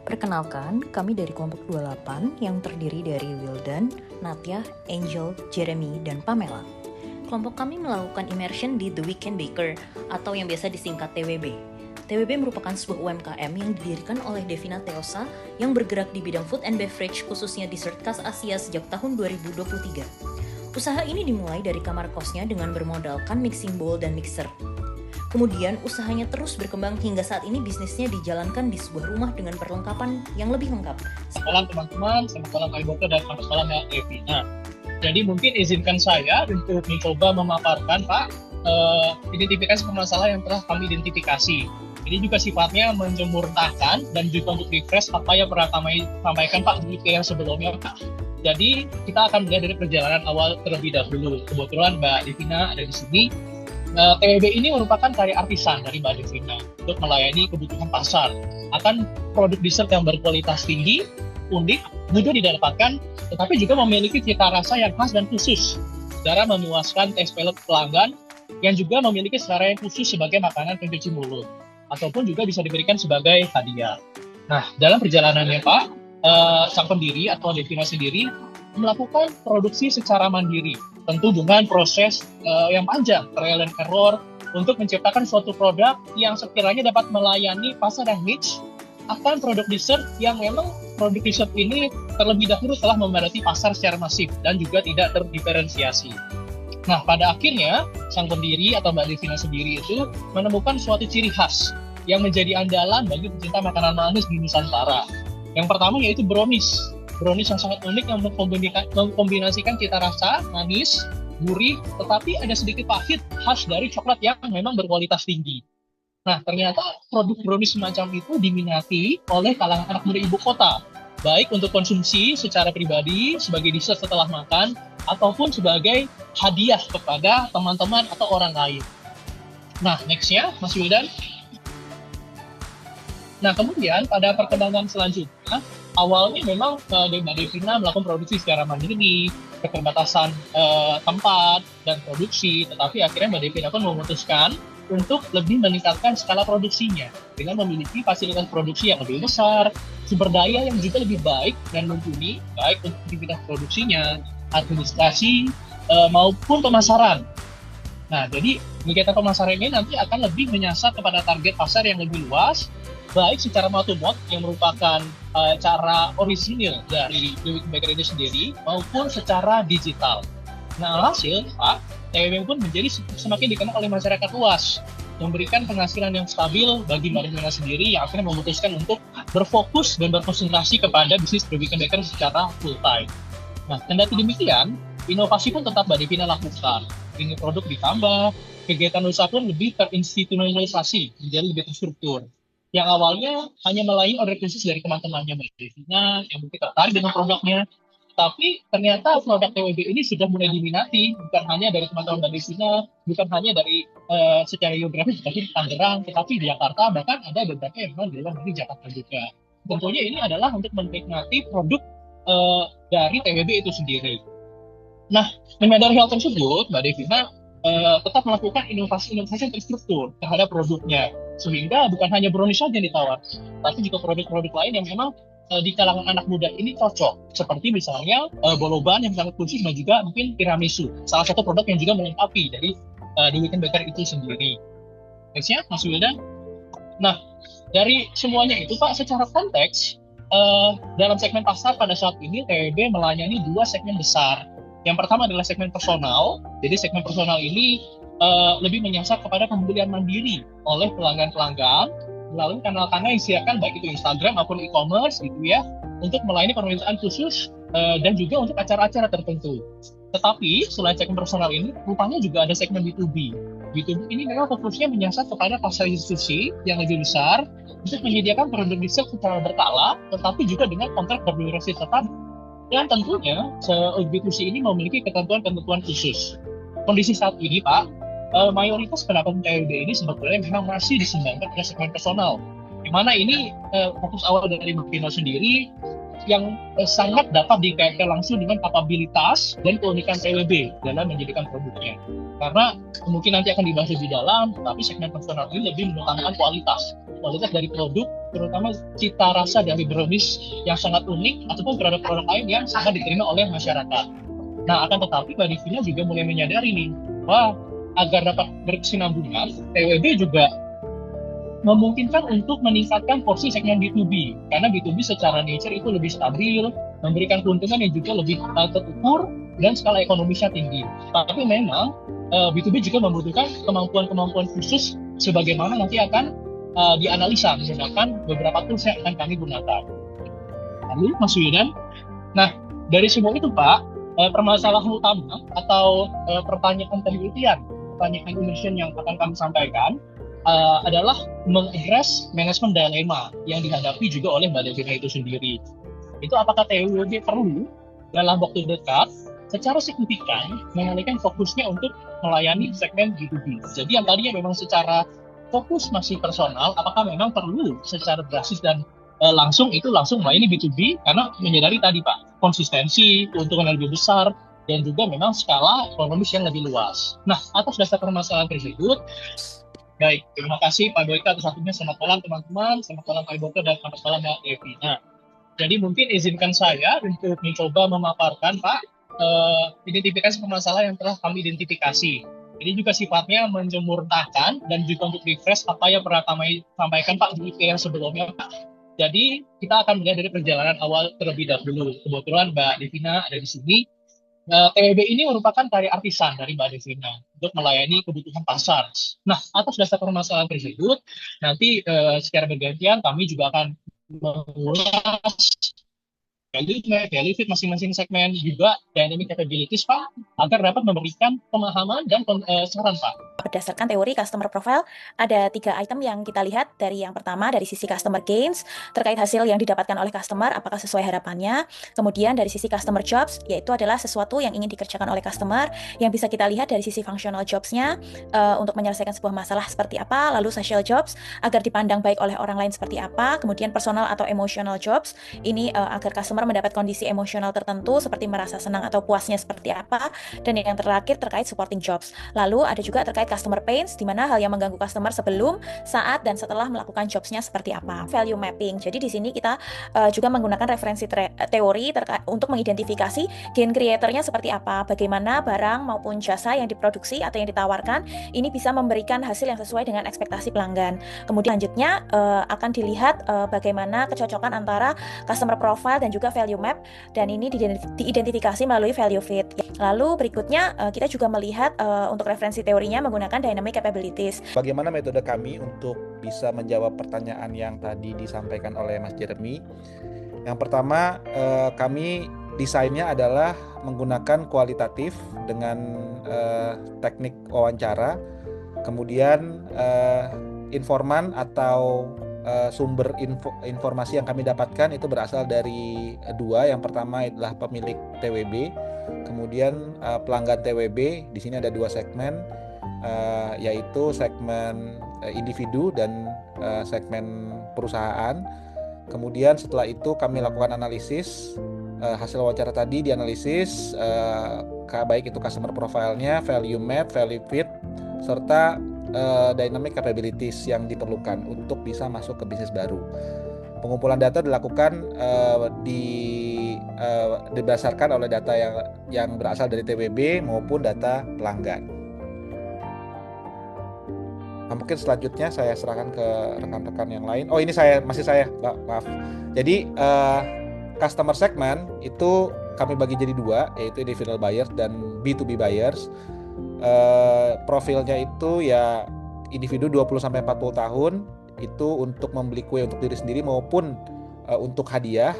Perkenalkan, kami dari kelompok 28 yang terdiri dari Wildan, Natya, Angel, Jeremy, dan Pamela. Kelompok kami melakukan immersion di The Weekend Baker atau yang biasa disingkat TWB. TWB merupakan sebuah UMKM yang didirikan oleh Devina Teosa yang bergerak di bidang food and beverage khususnya dessert khas Asia sejak tahun 2023. Usaha ini dimulai dari kamar kosnya dengan bermodalkan mixing bowl dan mixer. Kemudian usahanya terus berkembang hingga saat ini bisnisnya dijalankan di sebuah rumah dengan perlengkapan yang lebih lengkap. Selamat malam teman-teman, selamat malam Pak Iboto dan selamat malam Mbak Devina. Jadi mungkin izinkan saya untuk mencoba memaparkan Pak identifikasi permasalahan yang telah kami identifikasi. Ini juga sifatnya menjemurtakan dan juga untuk refresh apa yang pernah kami sampaikan Pak di yang sebelumnya Pak. Jadi kita akan melihat dari perjalanan awal terlebih dahulu. Kebetulan Mbak Devina ada di sini. TWB ini merupakan karya artisan dari Mbak Devina untuk melayani kebutuhan pasar akan produk dessert yang berkualitas tinggi, unik, mudah didapatkan, tetapi juga memiliki cita rasa yang khas dan khusus dalam memuaskan tes pellet pelanggan yang juga memiliki selera yang khusus sebagai makanan pencuci mulut ataupun juga bisa diberikan sebagai hadiah. Nah, dalam perjalanannya Pak, sang pendiri atau Devina sendiri melakukan produksi secara mandiri, tentu dengan proses yang panjang, trial and error, untuk menciptakan suatu produk yang sekiranya dapat melayani pasar yang niche akan produk dessert yang memang produk dessert ini terlebih dahulu telah memadati pasar secara masif dan juga tidak terdiferensiasi. Nah, pada akhirnya, sang pendiri atau Mbak Devina sendiri itu menemukan suatu ciri khas yang menjadi andalan bagi pecinta makanan manis di Nusantara. Yang pertama yaitu brownies. Brownies yang sangat unik yang mengkombinasikan cita rasa manis, gurih, tetapi ada sedikit pahit khas dari coklat yang memang berkualitas tinggi. Nah, ternyata produk brownies semacam itu diminati oleh kalangan anak muda ibu kota, baik untuk konsumsi secara pribadi, sebagai dessert setelah makan, ataupun sebagai hadiah kepada teman-teman atau orang lain. Nah, next-nya, Mas Wildan. Nah, kemudian pada perkembangan selanjutnya, awalnya memang Mbak Devina melakukan produksi secara mandiri, keterbatasan tempat dan produksi, tetapi akhirnya Mbak Devina pun memutuskan untuk lebih meningkatkan skala produksinya dengan memiliki fasilitas produksi yang lebih besar, sumber daya yang juga lebih baik dan mumpuni, baik untuk aktivitas produksinya, administrasi, maupun pemasaran. Nah, jadi kegiatan pemasaran ini nanti akan lebih menyasar kepada target pasar yang lebih luas, baik secara mouth-to-mouth yang merupakan cara orisinil dari The Weekend Baker ini sendiri, maupun secara digital. Nah, hasil Pak, TWB pun menjadi semakin dikenal oleh masyarakat luas, memberikan penghasilan yang stabil bagi Mbak Devina sendiri yang akhirnya memutuskan untuk berfokus dan berkonsentrasi kepada bisnis The Weekend Baker secara full-time. Nah, kendati demikian, inovasi pun tetap Mbak Devina lakukan. Ini produk ditambah, kegiatan usaha pun lebih terinstitusionalisasi, menjadi lebih terstruktur. Yang awalnya hanya melayani order khusus dari teman-temannya Mbak Devina yang mungkin tertarik dengan produknya, tapi ternyata produk TWB ini sudah mulai diminati, bukan hanya dari teman-teman Mbak Devina, bukan hanya dari secara geografis seperti di Tangerang, tetapi di Jakarta, bahkan ada beberapa yang memang di luar negeri Jakarta juga. Tentunya ini adalah untuk menikmati produk dari TWB itu sendiri. Nah, menyadari hal tersebut, Mbak Devina tetap melakukan inovasi-inovasi yang terstruktur terhadap produknya, sehingga bukan hanya brownies saja yang ditawar, tapi juga produk-produk lain yang memang di kalangan anak muda ini cocok, seperti misalnya boloban yang sangat khusus dan juga mungkin tiramisu, salah satu produk yang juga melengkapi dari The Weekend Baker itu sendiri. Next-nya, Mas Wildan. Nah, dari semuanya itu Pak, secara konteks, dalam segmen pasar pada saat ini TWB melayani dua segmen besar. Yang pertama adalah segmen personal. Jadi segmen personal ini lebih menyasar kepada pembelian mandiri oleh pelanggan-pelanggan melalui kanal-kanal yang disediakan baik itu Instagram maupun e-commerce gitu ya, untuk melayani permintaan khusus dan juga untuk acara-acara tertentu. Tetapi selain segmen personal ini, rupanya juga ada segmen B2B. B2B ini memang fokusnya menyasar kepada pasar institusi yang lebih besar untuk menyediakan produk dessert secara berkala, tetapi juga dengan kontrak berdurasi tetap. Dan tentunya, B2C ini memiliki ketentuan-ketentuan khusus. Kondisi saat ini, Pak, mayoritas pendapatan TWB ini sebetulnya memang masih disumbangkan pada segmen personal. Di mana ini fokus awal dari Mbak Devina sendiri yang sangat dapat dikaitkan langsung dengan kapabilitas dan keunikan TWB dalam menjadikan produknya. Karena mungkin nanti akan dibahas lebih dalam, tapi segmen personal ini lebih mengutamakan kualitas dari produk, terutama cita rasa dari brownies yang sangat unik ataupun produk-produk lain yang sangat diterima oleh masyarakat. Nah, akan tetapi Mbak Divina juga mulai menyadari nih, bahwa agar dapat berkesinambungan, TWB juga memungkinkan untuk meningkatkan porsi segmen B2B, karena B2B secara nature itu lebih stabil, memberikan keuntungan yang juga lebih terukur dan skala ekonomisnya tinggi. Tapi memang B2B juga membutuhkan kemampuan-kemampuan khusus sebagaimana nanti akan dianalisa menggunakan beberapa tools yang akan kami gunakan. Lalu Mas Wildan, nah dari semua itu Pak, permasalahan utama atau pertanyaan penelitian, pertanyaan immersion yang akan kami sampaikan adalah mengadres manajemen dilema yang dihadapi juga oleh Mbak Devina itu sendiri. Itu apakah TWB perlu dalam waktu dekat secara signifikan mengalihkan fokusnya untuk melayani segmen B2B. Jadi yang tadinya memang secara fokus masih personal, apakah memang perlu secara drastis dan langsung melayani B2B karena menyadari tadi Pak, konsistensi, keuntungan yang lebih besar, dan juga memang skala ekonomis yang lebih luas. Nah, atas dasar permasalahan tersebut, baik, terima kasih Pak Boyka atas waktunya. Selamat malam teman-teman, selamat malam Pak Boyka dan selamat malam Mbak Devina. Jadi mungkin izinkan saya untuk mencoba memaparkan Pak identifikasi permasalahan yang telah kami identifikasi. Ini juga sifatnya menjemurtakan dan juga untuk refresh apa yang pernah kami sampaikan Pak di IP yang sebelumnya Pak. Jadi kita akan melihat dari perjalanan awal terlebih dahulu. Kebetulan Mbak Devina ada di sini. TWB ini merupakan karya artisan dari Mbak Devina untuk melayani kebutuhan pasar. Nah, atas dasar permasalahan tersebut, nanti secara bergantian kami juga akan mengulas value fit masing-masing segmen, juga dynamic capabilities Pak, agar dapat memberikan pemahaman dan saran Pak. Berdasarkan teori customer profile, ada 3 item yang kita lihat. Dari yang pertama, dari sisi customer gains, terkait hasil yang didapatkan oleh customer, apakah sesuai harapannya. Kemudian dari sisi customer jobs, yaitu adalah sesuatu yang ingin dikerjakan oleh customer, yang bisa kita lihat dari sisi functional jobs-nya, untuk menyelesaikan sebuah masalah seperti apa. Lalu social jobs, agar dipandang baik oleh orang lain seperti apa. Kemudian personal atau emotional jobs, ini agar customer mendapat kondisi emosional tertentu, seperti merasa senang atau puasnya seperti apa. Dan yang terakhir terkait supporting jobs. Lalu ada juga terkait customer pains, di mana hal yang mengganggu customer sebelum, saat, dan setelah melakukan jobs-nya seperti apa. Value mapping. Jadi di sini kita juga menggunakan referensi teori untuk mengidentifikasi gain creator-nya seperti apa, bagaimana barang maupun jasa yang diproduksi atau yang ditawarkan ini bisa memberikan hasil yang sesuai dengan ekspektasi pelanggan. Kemudian selanjutnya akan dilihat bagaimana kecocokan antara customer profile dan juga value map, dan ini diidentifikasi melalui value fit. Lalu berikutnya kita juga melihat untuk referensi teorinya menggunakan dynamic capabilities. Bagaimana metode kami untuk bisa menjawab pertanyaan yang tadi disampaikan oleh Mas Jeremy? Yang pertama, kami desainnya adalah menggunakan kualitatif dengan teknik wawancara. Kemudian informan atau sumber informasi yang kami dapatkan itu berasal dari 2. Yang pertama adalah pemilik TWB, kemudian pelanggan TWB. Di sini ada 2 segmen, yaitu segmen individu dan segmen perusahaan. Kemudian setelah itu kami lakukan analisis hasil wawancara tadi, dianalisis baik itu customer profile-nya, value map, value fit, serta dynamic capabilities yang diperlukan untuk bisa masuk ke bisnis baru. Pengumpulan data dilakukan didasarkan oleh data yang berasal dari TWB maupun data pelanggan. Nah, mungkin selanjutnya saya serahkan ke rekan-rekan yang lain. Oh, ini masih saya, maaf. Jadi customer segment itu kami bagi jadi 2, yaitu individual buyers dan B2B buyers. Profilnya itu ya individu 20-40 tahun, itu untuk membeli kue untuk diri sendiri maupun untuk hadiah.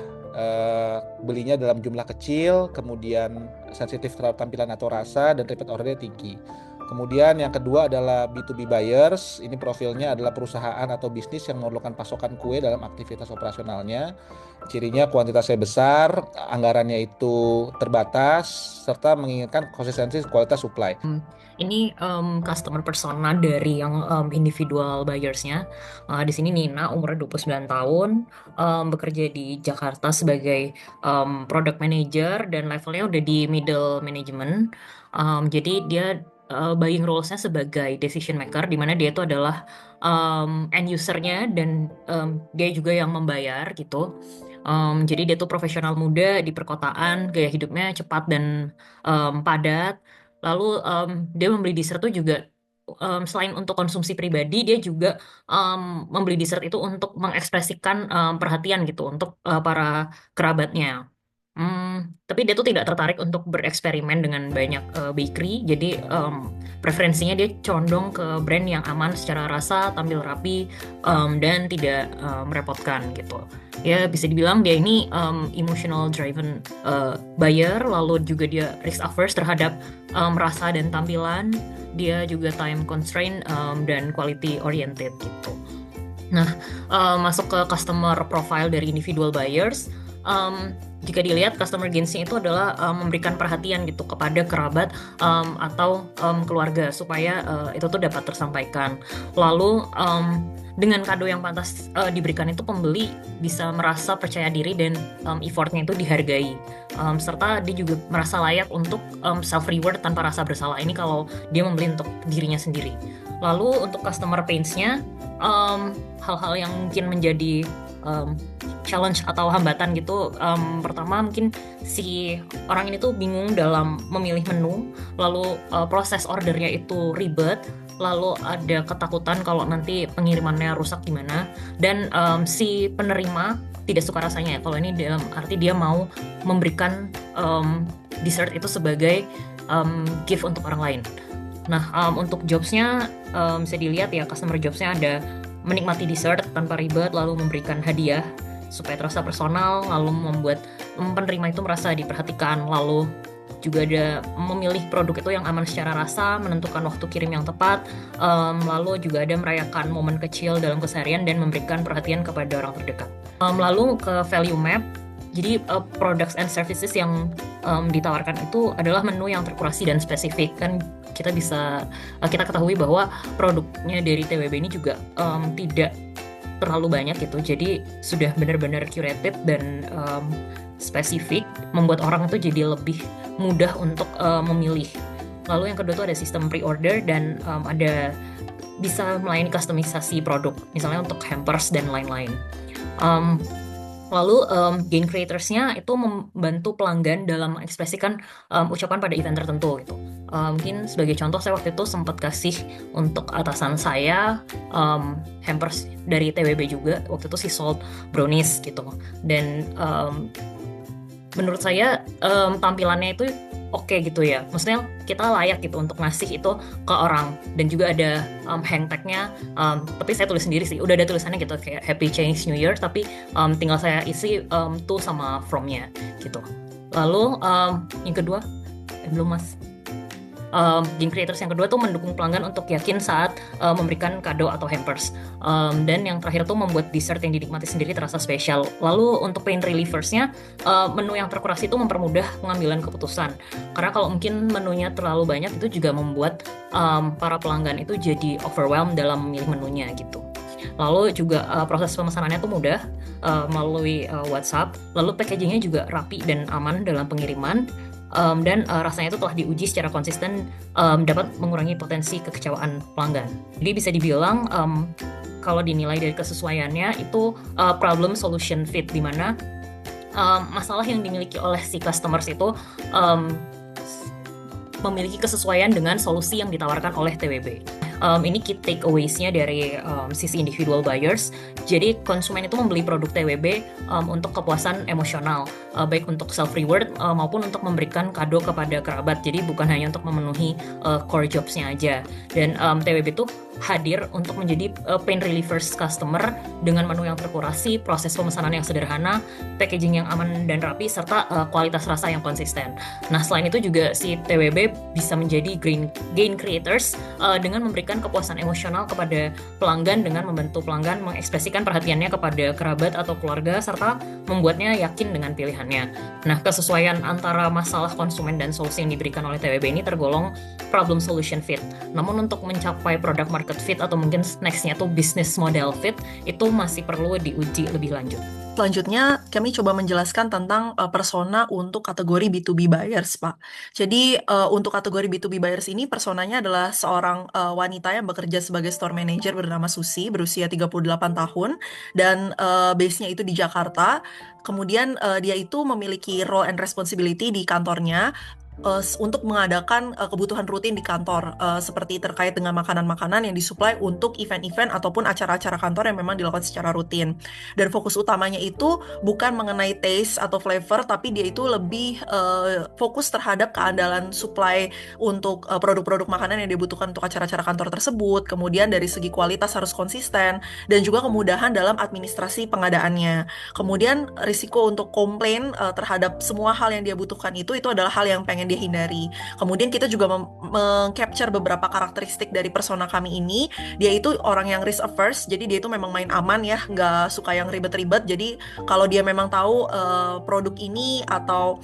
Belinya dalam jumlah kecil, kemudian sensitif terhadap tampilan atau rasa, dan repeat ordernya tinggi. Kemudian yang kedua adalah B2B buyers. Ini profilnya adalah perusahaan atau bisnis yang memerlukan pasokan kue dalam aktivitas operasionalnya. Cirinya kuantitasnya besar, anggarannya itu terbatas, serta menginginkan konsistensi kualitas supply. Ini customer persona dari yang individual buyersnya. Di sini Nina, umurnya 29 tahun, bekerja di Jakarta sebagai product manager dan levelnya udah di middle management. Jadi dia buying roles-nya sebagai decision maker, di mana dia itu adalah end user-nya dan dia juga yang membayar gitu. Jadi dia tuh profesional muda di perkotaan, gaya hidupnya cepat dan padat. Lalu dia membeli dessert tuh juga selain untuk konsumsi pribadi, dia juga membeli dessert itu untuk mengekspresikan perhatian gitu untuk para kerabatnya. Tapi dia tuh tidak tertarik untuk bereksperimen dengan banyak bakery, jadi preferensinya dia condong ke brand yang aman secara rasa, tampil rapi, dan tidak merepotkan gitu. Ya bisa dibilang dia ini emotional driven buyer, lalu juga dia risk averse terhadap rasa dan tampilan, dia juga time constraint dan quality oriented gitu. Nah, masuk ke customer profile dari individual buyers. Jika dilihat customer gains-nya itu adalah memberikan perhatian gitu kepada kerabat atau keluarga supaya itu tuh dapat tersampaikan. Lalu dengan kado yang pantas diberikan itu pembeli bisa merasa percaya diri dan effortnya itu dihargai. Serta dia juga merasa layak untuk self reward tanpa rasa bersalah. Ini kalau dia membeli untuk dirinya sendiri. Lalu untuk customer pains-nya, hal-hal yang mungkin menjadi challenge atau hambatan gitu, pertama mungkin si orang ini tuh bingung dalam memilih menu, lalu proses ordernya itu ribet, lalu ada ketakutan kalau nanti pengirimannya rusak gimana, dan si penerima tidak suka rasanya ya. Kalau ini dalam arti dia mau memberikan dessert itu sebagai gift untuk orang lain. Nah, untuk jobsnya bisa dilihat ya, customer jobsnya ada menikmati dessert tanpa ribet, lalu memberikan hadiah supaya terasa personal, lalu membuat penerima itu merasa diperhatikan, lalu juga ada memilih produk itu yang aman secara rasa, menentukan waktu kirim yang tepat, lalu juga ada merayakan momen kecil dalam keseharian dan memberikan perhatian kepada orang terdekat. Lalu ke value map, jadi products and services yang ditawarkan itu adalah menu yang terkurasi dan spesifik. Kan kita ketahui bahwa produknya dari TWB ini juga tidak terlalu banyak gitu, jadi sudah benar-benar curated dan spesifik, membuat orang itu jadi lebih mudah untuk memilih. Lalu yang kedua itu ada sistem pre-order dan ada bisa melayani kustomisasi produk, misalnya untuk hampers dan lain-lain. Lalu gain creators-nya itu membantu pelanggan dalam mengekspresikan ucapan pada event tertentu gitu. Mungkin sebagai contoh, saya waktu itu sempat kasih untuk atasan saya hampers dari TWB juga, waktu itu si salt brownies gitu. Dan menurut saya tampilannya itu oke gitu ya, maksudnya kita layak gitu untuk ngasih itu ke orang. Dan juga ada hang tag-nya, tapi saya tulis sendiri sih, udah ada tulisannya gitu kayak Happy Chinese New Year, tapi tinggal saya isi to sama from-nya gitu. Lalu yang kedua, belum mas, gain creators yang kedua tuh mendukung pelanggan untuk yakin saat memberikan kado atau hampers, dan yang terakhir tuh membuat dessert yang dinikmati sendiri terasa spesial. Lalu untuk pain relieversnya, menu yang terkurasi itu mempermudah pengambilan keputusan, karena kalau mungkin menunya terlalu banyak itu juga membuat para pelanggan itu jadi overwhelmed dalam memilih menunya gitu. Lalu juga proses pemesanannya tuh mudah melalui WhatsApp. Lalu packagingnya juga rapi dan aman dalam pengiriman. Dan rasanya itu telah diuji secara konsisten, dapat mengurangi potensi kekecewaan pelanggan. Jadi bisa dibilang kalau dinilai dari kesesuaiannya itu problem solution fit, di mana masalah yang dimiliki oleh si customers itu memiliki kesesuaian dengan solusi yang ditawarkan oleh TWB. Ini key takeaways-nya dari sisi individual buyers. Jadi konsumen itu membeli produk TWB untuk kepuasan emosional, baik untuk self reward maupun untuk memberikan kado kepada kerabat. Jadi bukan hanya untuk memenuhi core jobs-nya aja. Dan TWB itu hadir untuk menjadi pain relievers customer dengan menu yang terkurasi, proses pemesanan yang sederhana, packaging yang aman dan rapi, serta kualitas rasa yang konsisten. Nah, selain itu juga si TWB bisa menjadi gain creators dengan memberikan kepuasan emosional kepada pelanggan dengan membantu pelanggan mengekspresikan perhatiannya kepada kerabat atau keluarga serta membuatnya yakin dengan pilihannya. Nah, kesesuaian antara masalah konsumen dan solusi yang diberikan oleh TWB ini tergolong problem solution fit. Namun untuk mencapai product market fit atau mungkin nextnya tuh business model fit, itu masih perlu diuji lebih lanjut. Selanjutnya, kami coba menjelaskan tentang persona untuk kategori B2B buyers, Pak. Jadi, untuk kategori B2B buyers ini, personanya adalah seorang wanita yang bekerja sebagai store manager bernama Susi, berusia 38 tahun, dan base-nya itu di Jakarta. Kemudian, dia itu memiliki role and responsibility di kantornya, untuk mengadakan kebutuhan rutin di kantor, seperti terkait dengan makanan-makanan yang disuplai untuk event-event ataupun acara-acara kantor yang memang dilakukan secara rutin. Dan fokus utamanya itu bukan mengenai taste atau flavor, tapi dia itu lebih fokus terhadap keandalan supply untuk produk-produk makanan yang dibutuhkan untuk acara-acara kantor tersebut. Kemudian dari segi kualitas harus konsisten, dan juga kemudahan dalam administrasi pengadaannya. Kemudian risiko untuk komplain terhadap semua hal yang dia butuhkan itu adalah hal yang pengen dia hindari. Kemudian kita juga meng-capture beberapa karakteristik dari persona kami ini. Dia itu orang yang risk averse, jadi dia itu memang main aman ya, nggak suka yang ribet-ribet. Jadi kalau dia memang tahu produk ini atau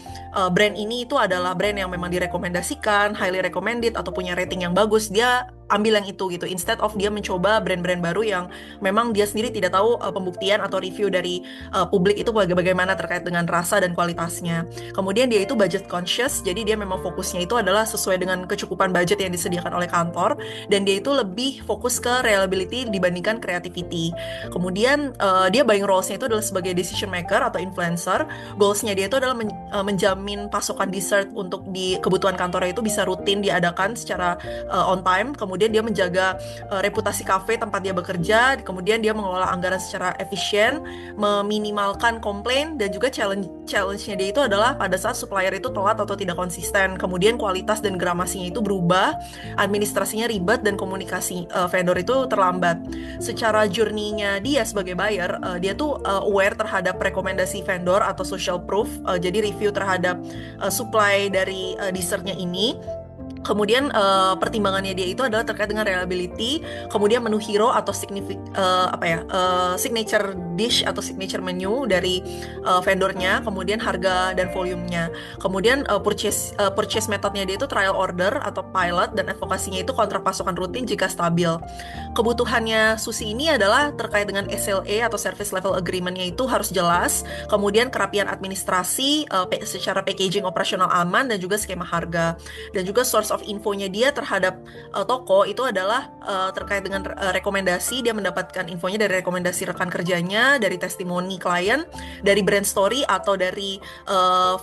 brand ini itu adalah brand yang memang direkomendasikan, highly recommended atau punya rating yang bagus, dia ambil yang itu gitu, instead of dia mencoba brand-brand baru yang memang dia sendiri tidak tahu pembuktian atau review dari publik itu bagaimana terkait dengan rasa dan kualitasnya. Kemudian dia itu budget conscious, jadi dia memang fokusnya itu adalah sesuai dengan kecukupan budget yang disediakan oleh kantor, dan dia itu lebih fokus ke reliability dibandingkan creativity. Kemudian dia buying roles-nya itu adalah sebagai decision maker atau influencer. Goals-nya dia itu adalah menjamin pasokan dessert untuk di kebutuhan kantornya itu bisa rutin diadakan secara on time. Kemudian dia menjaga reputasi kafe tempat dia bekerja, kemudian dia mengelola anggaran secara efisien, meminimalkan komplain, dan juga challenge-nya dia itu adalah pada saat supplier itu telat atau tidak konsisten, kemudian kualitas dan gramasinya itu berubah, administrasinya ribet, dan komunikasi vendor itu terlambat. Secara journey-nya dia sebagai buyer, dia tuh aware terhadap rekomendasi vendor atau social proof, jadi review terhadap supply dari dessertnya ini. Kemudian pertimbangannya dia itu adalah terkait dengan reliability, kemudian menu hero atau signature dish atau signature menu dari vendornya, kemudian harga dan volumenya. Kemudian purchase methodnya dia itu trial order atau pilot, dan advokasinya itu kontrak pasokan rutin jika stabil. Kebutuhannya Susi ini adalah terkait dengan SLA atau service level agreement-nya itu harus jelas, kemudian kerapian administrasi, secara packaging operasional aman, dan juga skema harga. Dan juga source of infonya dia terhadap toko itu adalah terkait dengan rekomendasi. Dia mendapatkan infonya dari rekomendasi rekan kerjanya, dari testimoni klien, dari brand story atau dari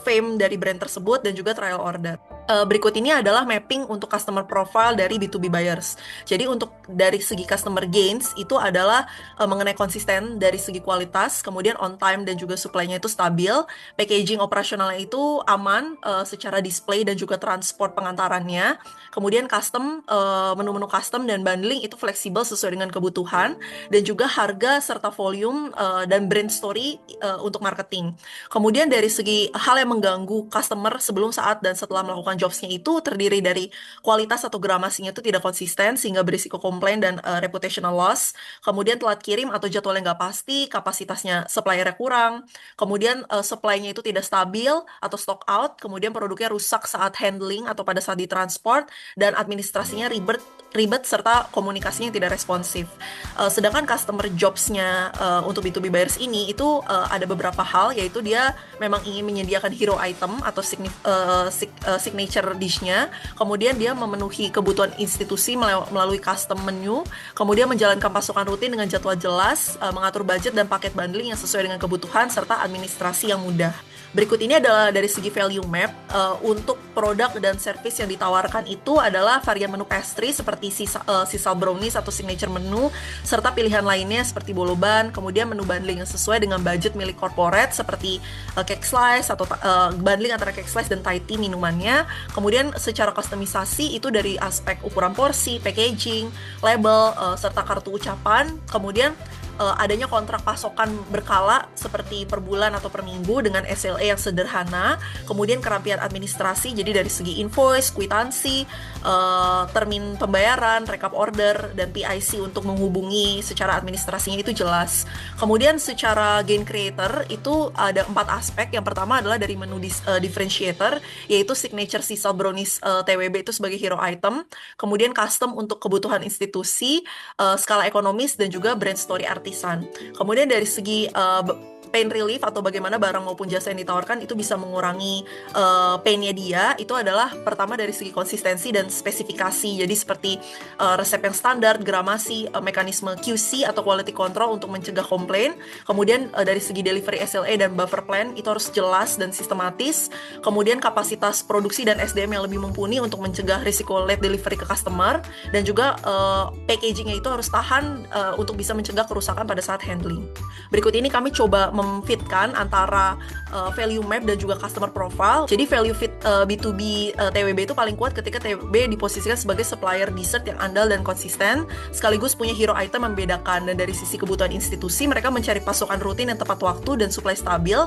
fame dari brand tersebut, dan juga trial order. Berikut ini adalah mapping untuk customer profile dari B2B buyers. Jadi untuk dari segi customer gains itu adalah mengenai konsisten dari segi kualitas, kemudian on time dan juga supply-nya itu stabil, packaging operasionalnya itu aman secara display dan juga transport pengantarannya, kemudian custom, menu-menu custom dan bundling itu fleksibel sesuai dengan kebutuhan, dan juga harga serta volume dan brand story untuk marketing. Kemudian dari segi hal yang mengganggu customer sebelum, saat, dan setelah melakukan jobsnya itu terdiri dari kualitas atau gramasinya itu tidak konsisten sehingga berisiko komplain dan reputational loss, kemudian telat kirim atau jadwalnya nggak pasti, kapasitasnya suppliernya kurang, kemudian supply-nya itu tidak stabil atau stock out, kemudian produknya rusak saat handling atau pada saat ditransport, dan administrasinya ribet serta komunikasinya tidak responsif. Sedangkan customer jobs-nya untuk B2B buyers ini itu ada beberapa hal, yaitu dia memang ingin menyediakan hero item atau signature signature dish-nya, kemudian dia memenuhi kebutuhan institusi melalui custom menu, kemudian menjalankan pasokan rutin dengan jadwal jelas, mengatur budget dan paket bundling yang sesuai dengan kebutuhan, serta administrasi yang mudah. Berikut ini adalah dari segi value map. Untuk produk dan service yang ditawarkan itu adalah varian menu pastry seperti sisal brownies atau signature menu, serta pilihan lainnya seperti boloban, kemudian menu bundling yang sesuai dengan budget milik corporate seperti cake slice atau bundling antara cake slice dan Thai tea minumannya. Kemudian secara kustomisasi itu dari aspek ukuran porsi, packaging, label, serta kartu ucapan. Kemudian adanya kontrak pasokan berkala seperti per bulan atau per minggu dengan SLA yang sederhana, kemudian kerapian administrasi, jadi dari segi invoice, kwitansi, termin pembayaran, rekap order, dan PIC untuk menghubungi secara administrasinya itu jelas. Kemudian secara gain creator itu ada 4 aspek. Yang pertama adalah dari menu differentiator, yaitu signature sisal brownies TWB itu sebagai hero item, kemudian custom untuk kebutuhan institusi, skala ekonomis, dan juga brand story artisan. Kemudian dari segi pain relief atau bagaimana barang maupun jasa yang ditawarkan itu bisa mengurangi pain-nya dia, itu adalah pertama dari segi konsistensi dan spesifikasi. Jadi seperti resep yang standar, gramasi, mekanisme QC atau quality control untuk mencegah komplain. Kemudian dari segi delivery SLA dan buffer plan itu harus jelas dan sistematis. Kemudian kapasitas produksi dan SDM yang lebih mumpuni untuk mencegah risiko late delivery ke customer, dan juga packagingnya itu harus tahan untuk bisa mencegah kerusakan pada saat handling. Berikut ini kami coba memfitkan antara value map dan juga customer profile. Jadi value fit B2B TWB itu paling kuat ketika TWB diposisikan sebagai supplier dessert yang andal dan konsisten, sekaligus punya hero item membedakan. Dan dari sisi kebutuhan institusi, mereka mencari pasokan rutin yang tepat waktu dan supply stabil,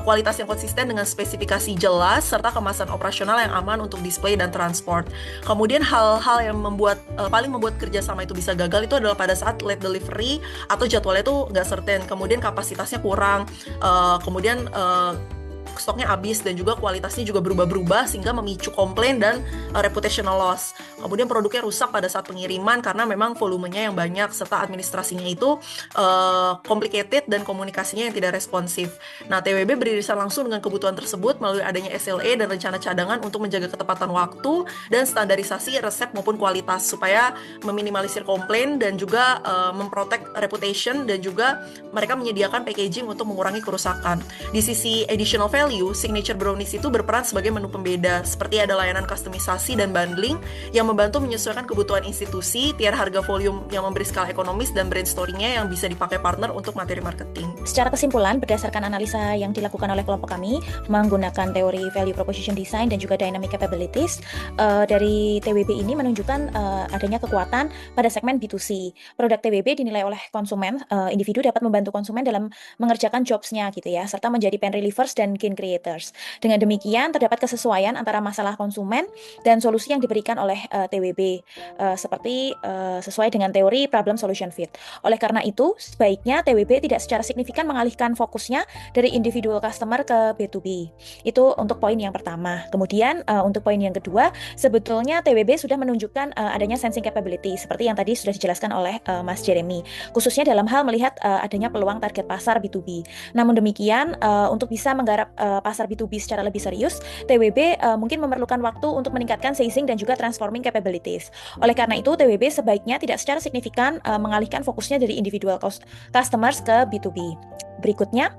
kualitas yang konsisten dengan spesifikasi jelas, serta kemasan operasional yang aman untuk display dan transport. Kemudian hal-hal yang paling membuat kerjasama itu bisa gagal itu adalah pada saat late delivery atau jadwalnya itu nggak certain, kemudian kapasitasnya kurang, kemudian stoknya habis, dan juga kualitasnya juga berubah-berubah sehingga memicu komplain dan reputational loss. Kemudian produknya rusak pada saat pengiriman karena memang volumenya yang banyak, serta administrasinya itu complicated dan komunikasinya yang tidak responsif. Nah, TWB beririsan langsung dengan kebutuhan tersebut melalui adanya SLA dan rencana cadangan untuk menjaga ketepatan waktu dan standarisasi resep maupun kualitas supaya meminimalisir komplain dan juga memprotek reputation, dan juga mereka menyediakan packaging untuk mengurangi kerusakan. Di sisi additional value, signature brownies itu berperan sebagai menu pembeda, seperti ada layanan kustomisasi dan bundling yang membantu menyesuaikan kebutuhan institusi, tiar harga volume yang memberi skala ekonomis, dan brand story-nya yang bisa dipakai partner untuk materi marketing. Secara kesimpulan, berdasarkan analisa yang dilakukan oleh kelompok kami menggunakan teori value proposition design dan juga dynamic capabilities, dari TWB ini menunjukkan adanya kekuatan pada segmen B2C. Produk TWB dinilai oleh konsumen, individu dapat membantu konsumen dalam mengerjakan jobs-nya gitu ya, serta menjadi pain relievers dan gain creators. Dengan demikian, terdapat kesesuaian antara masalah konsumen dan solusi yang diberikan oleh TWB, seperti sesuai dengan teori problem solution fit. Oleh karena itu, sebaiknya TWB tidak secara signifikan mengalihkan fokusnya dari individual customer ke B2B. Itu untuk poin yang pertama. Kemudian untuk poin yang kedua, sebetulnya TWB sudah menunjukkan adanya sensing capability seperti yang tadi sudah dijelaskan oleh Mas Jeremy, khususnya dalam hal melihat adanya peluang target pasar B2B. Namun demikian, untuk bisa menggarap pasar B2B secara lebih serius, TWB mungkin memerlukan waktu untuk meningkatkan seizing dan juga transforming capabilities. Oleh karena itu, TWB sebaiknya tidak secara signifikan mengalihkan fokusnya dari individual customers ke B2B. Berikutnya,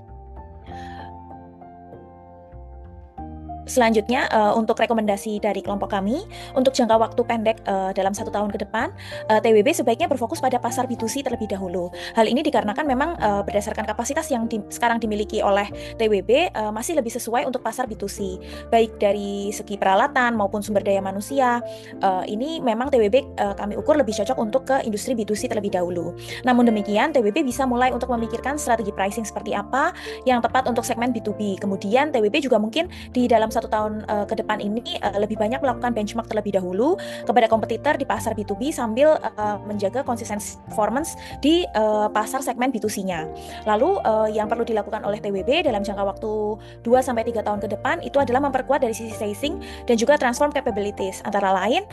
selanjutnya, untuk rekomendasi dari kelompok kami, untuk jangka waktu pendek dalam 1 tahun ke depan, TWB sebaiknya berfokus pada pasar B2C terlebih dahulu. Hal ini dikarenakan memang berdasarkan kapasitas yang sekarang dimiliki oleh TWB masih lebih sesuai untuk pasar B2C, baik dari segi peralatan maupun sumber daya manusia. Ini memang TWB kami ukur lebih cocok untuk ke industri B2C terlebih dahulu. Namun demikian, TWB bisa mulai untuk memikirkan strategi pricing seperti apa yang tepat untuk segmen B2B. Kemudian TWB juga mungkin di dalam 1 tahun ke depan ini lebih banyak melakukan benchmark terlebih dahulu kepada kompetitor di pasar B2B sambil menjaga konsistensi performance di pasar segmen B2C-nya. Lalu yang perlu dilakukan oleh TWB dalam jangka waktu 2-3 tahun ke depan itu adalah memperkuat dari sisi sizing dan juga transform capabilities. Antara lain,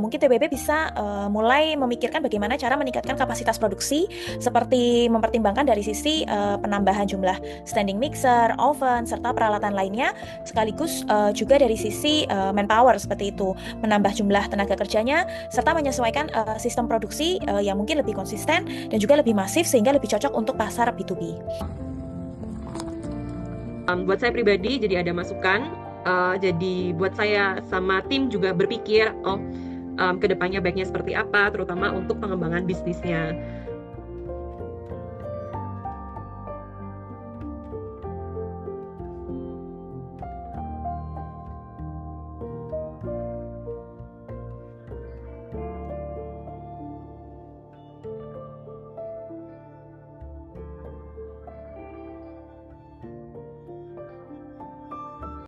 mungkin TWB bisa mulai memikirkan bagaimana cara meningkatkan kapasitas produksi, seperti mempertimbangkan dari sisi penambahan jumlah standing mixer, oven, serta peralatan lainnya, sekaligus terus juga dari sisi manpower seperti itu, menambah jumlah tenaga kerjanya serta menyesuaikan sistem produksi yang mungkin lebih konsisten dan juga lebih masif sehingga lebih cocok untuk pasar B2B. Buat saya pribadi jadi ada masukan, jadi buat saya sama tim juga berpikir kedepannya baiknya seperti apa, terutama untuk pengembangan bisnisnya.